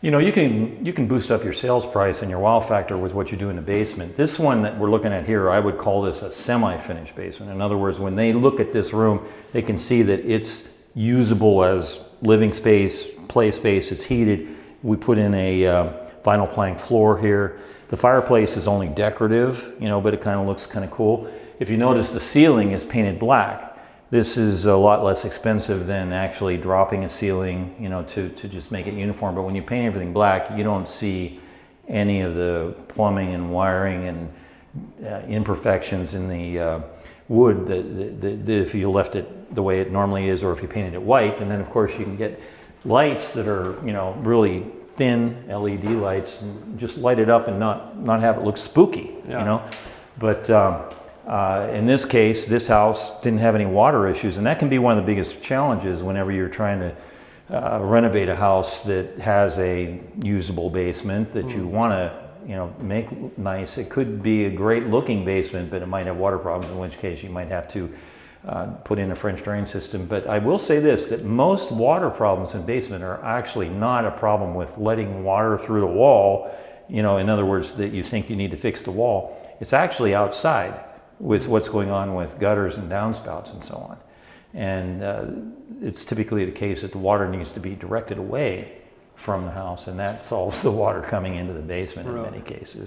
You know, you can boost up your sales price and your wow factor with what you do in the basement. This one that we're looking at here, I would call this a semi-finished basement. In other words, when they look at this room, they can see that it's usable as living space, play space. It's heated. We put in a vinyl plank floor here. The fireplace is only decorative, you know, but it kind of looks kind of cool. If you notice, the ceiling is painted black. This is a lot less expensive than actually dropping a ceiling, you know, to just make it uniform. But when you paint everything black, you don't see any of the plumbing and wiring and imperfections in the wood that if you left it the way it normally is, or if you painted it white. And then of course you can get lights that are, you know, really thin LED lights, and just light it up and not have it look spooky, you know. But in this case, this house didn't have any water issues, and that can be one of the biggest challenges whenever you're trying to renovate a house that has a usable basement that you want to, you know, make nice. It could be a great looking basement, but it might have water problems, in which case you might have to put in a French drain system. But I will say this, that most water problems in basement are actually not a problem with letting water through the wall, you know, in other words, that you think you need to fix the wall. It's actually outside with what's going on with gutters and downspouts and so on. And it's typically the case that the water needs to be directed away from the house, and that solves the water coming into the basement in many cases.